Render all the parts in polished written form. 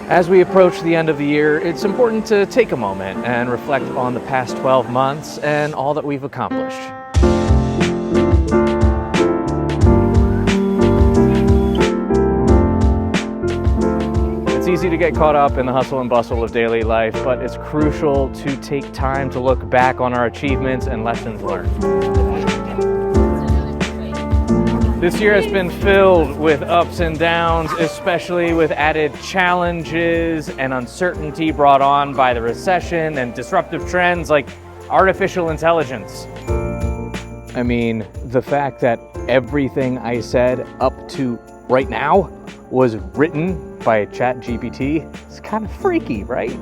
As we approach the end of the year, it's important to take a moment and reflect on the past 12 months and all that we've accomplished. It's easy to get caught up in the hustle and bustle of daily life, but it's crucial to take time to look back on our achievements and lessons learned. This year has been filled with ups and downs, especially with added challenges and uncertainty brought on by the recession and disruptive trends like artificial intelligence. I mean, the fact that everything I said up to right now was written by ChatGPT is kind of freaky, right?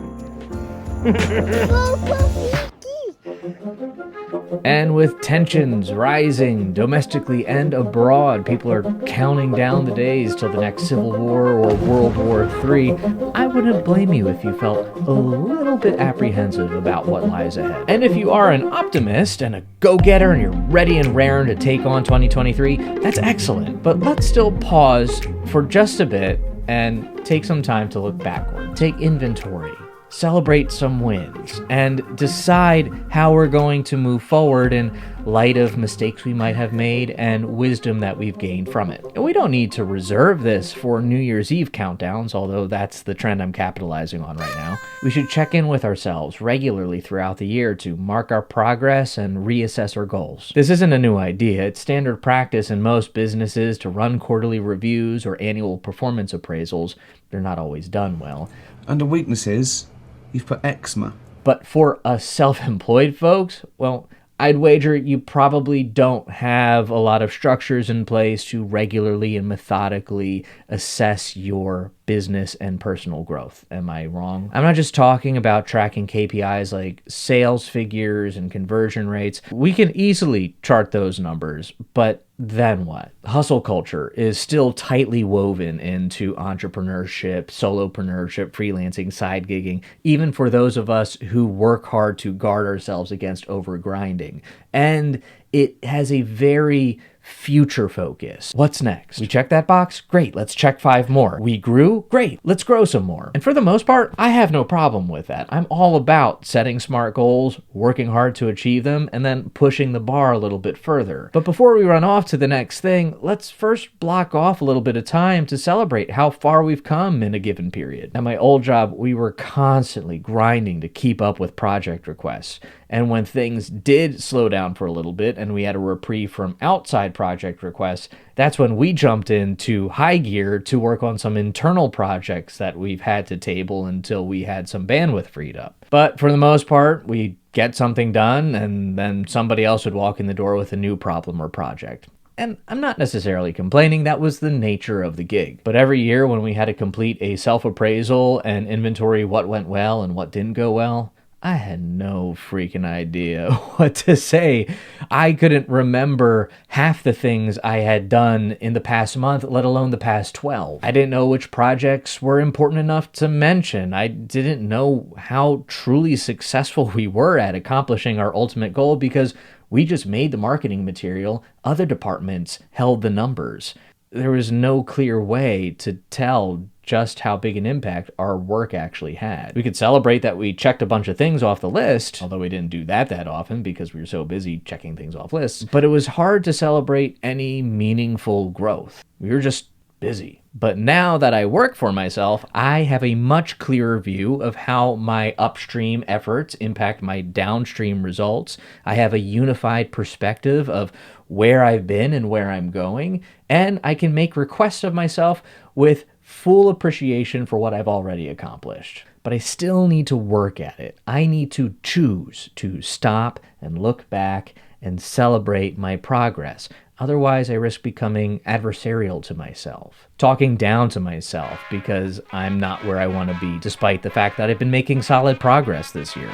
And with tensions rising domestically and abroad, people are counting down the days till the next Civil War or World War III. I wouldn't blame you if you felt a little bit apprehensive about what lies ahead. And if you are an optimist and a go-getter and you're ready and raring to take on 2023, that's excellent. But let's still pause for just a bit and take some time to look backward. Take inventory. Celebrate some wins, and decide how we're going to move forward in light of mistakes we might have made and wisdom that we've gained from it. And we don't need to reserve this for New Year's Eve countdowns, although that's the trend I'm capitalizing on right now. We should check in with ourselves regularly throughout the year to mark our progress and reassess our goals. This isn't a new idea. It's standard practice in most businesses to run quarterly reviews or annual performance appraisals. They're not always done well. Under weaknesses, you've put eczema. But for us self-employed folks, well, I'd wager you probably don't have a lot of structures in place to regularly and methodically assess your business and personal growth. Am I wrong? I'm not just talking about tracking KPIs like sales figures and conversion rates. We can easily chart those numbers, but then what? Hustle culture is still tightly woven into entrepreneurship, solopreneurship, freelancing, side gigging, even for those of us who work hard to guard ourselves against overgrinding. And it has a very future focus. What's next? We check that box? Great, let's check 5 more. We grew? Great, let's grow some more. And for the most part, I have no problem with that. I'm all about setting smart goals, working hard to achieve them, and then pushing the bar a little bit further. But before we run off to the next thing, let's first block off a little bit of time to celebrate how far we've come in a given period. At my old job, we were constantly grinding to keep up with project requests. And when things did slow down for a little bit and we had a reprieve from outside project requests, that's when we jumped into high gear to work on some internal projects that we've had to table until we had some bandwidth freed up. But for the most part, we'd get something done and then somebody else would walk in the door with a new problem or project. And I'm not necessarily complaining, that was the nature of the gig. But every year when we had to complete a self-appraisal and inventory what went well and what didn't go well, I had no freaking idea what to say. I couldn't remember half the things I had done in the past month, let alone the past 12. I didn't know which projects were important enough to mention. I didn't know how truly successful we were at accomplishing our ultimate goal because we just made the marketing material. Other departments held the numbers. There was no clear way to tell just how big an impact our work actually had. We could celebrate that we checked a bunch of things off the list, although we didn't do that often because we were so busy checking things off lists, but it was hard to celebrate any meaningful growth. We were just busy. But now that I work for myself, I have a much clearer view of how my upstream efforts impact my downstream results. I have a unified perspective of where I've been and where I'm going, and I can make requests of myself with full appreciation for what I've already accomplished. But I still need to work at it. I need to choose to stop and look back and celebrate my progress. Otherwise, I risk becoming adversarial to myself, talking down to myself because I'm not where I want to be, despite the fact that I've been making solid progress this year.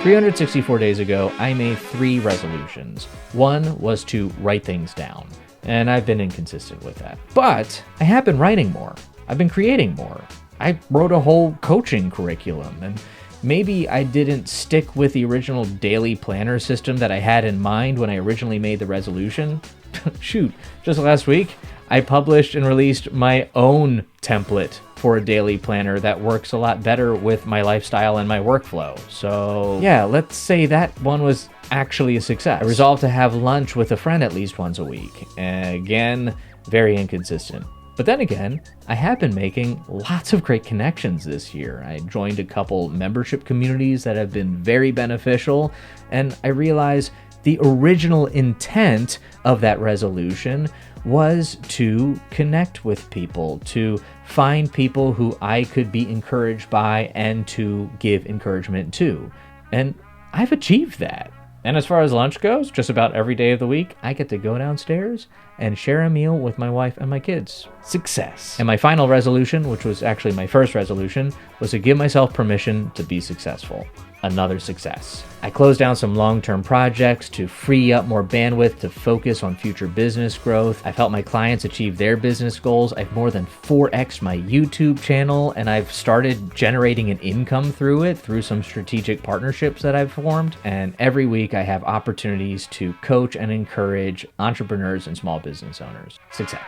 364 days ago, I made 3 resolutions. One was to write things down, and I've been inconsistent with that. But I have been writing more. I've been creating more. I wrote a whole coaching curriculum, and maybe I didn't stick with the original daily planner system that I had in mind when I originally made the resolution. Shoot, just last week, I published and released my own template for a daily planner that works a lot better with my lifestyle and my workflow. So yeah, let's say that one was actually a success. I resolved to have lunch with a friend at least once a week. Again, very inconsistent. But then again, I have been making lots of great connections this year. I joined a couple membership communities that have been very beneficial, and I realized the original intent of that resolution was to connect with people, to find people who I could be encouraged by and to give encouragement to. And I've achieved that. And as far as lunch goes, just about every day of the week, I get to go downstairs and share a meal with my wife and my kids. Success. And my final resolution, which was actually my first resolution, was to give myself permission to be successful. Another success. I closed down some long-term projects to free up more bandwidth to focus on future business growth. I've helped my clients achieve their business goals. I've more than 4x'd my YouTube channel, and I've started generating an income through it, through some strategic partnerships that I've formed. And every week I have opportunities to coach and encourage entrepreneurs and small business owners. Success.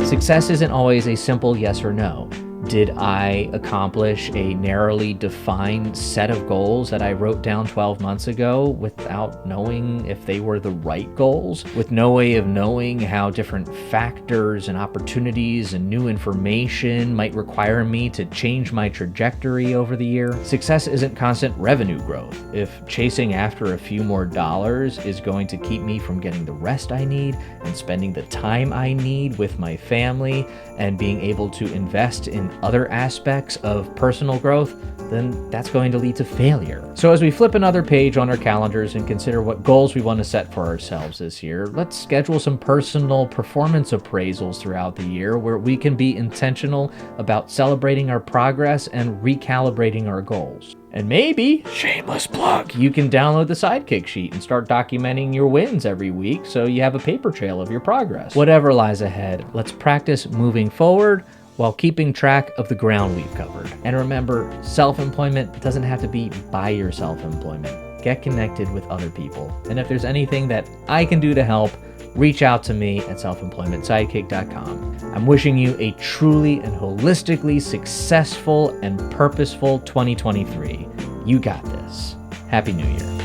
Success isn't always a simple yes or no. Did I accomplish a narrowly defined set of goals that I wrote down 12 months ago without knowing if they were the right goals? With no way of knowing how different factors and opportunities and new information might require me to change my trajectory over the year? Success isn't constant revenue growth. If chasing after a few more dollars is going to keep me from getting the rest I need and spending the time I need with my family and being able to invest in other aspects of personal growth, then that's going to lead to failure. So as we flip another page on our calendars and consider what goals we want to set for ourselves this year, let's schedule some personal performance appraisals throughout the year where we can be intentional about celebrating our progress and recalibrating our goals. And maybe, shameless plug, you can download the Sidekick sheet and start documenting your wins every week so you have a paper trail of your progress. Whatever lies ahead, let's practice moving forward while keeping track of the ground we've covered. And remember, self-employment doesn't have to be by your self-employment. Get connected with other people. And if there's anything that I can do to help, reach out to me at selfemploymentsidekick.com. I'm wishing you a truly and holistically successful and purposeful 2023. You got this. Happy New Year.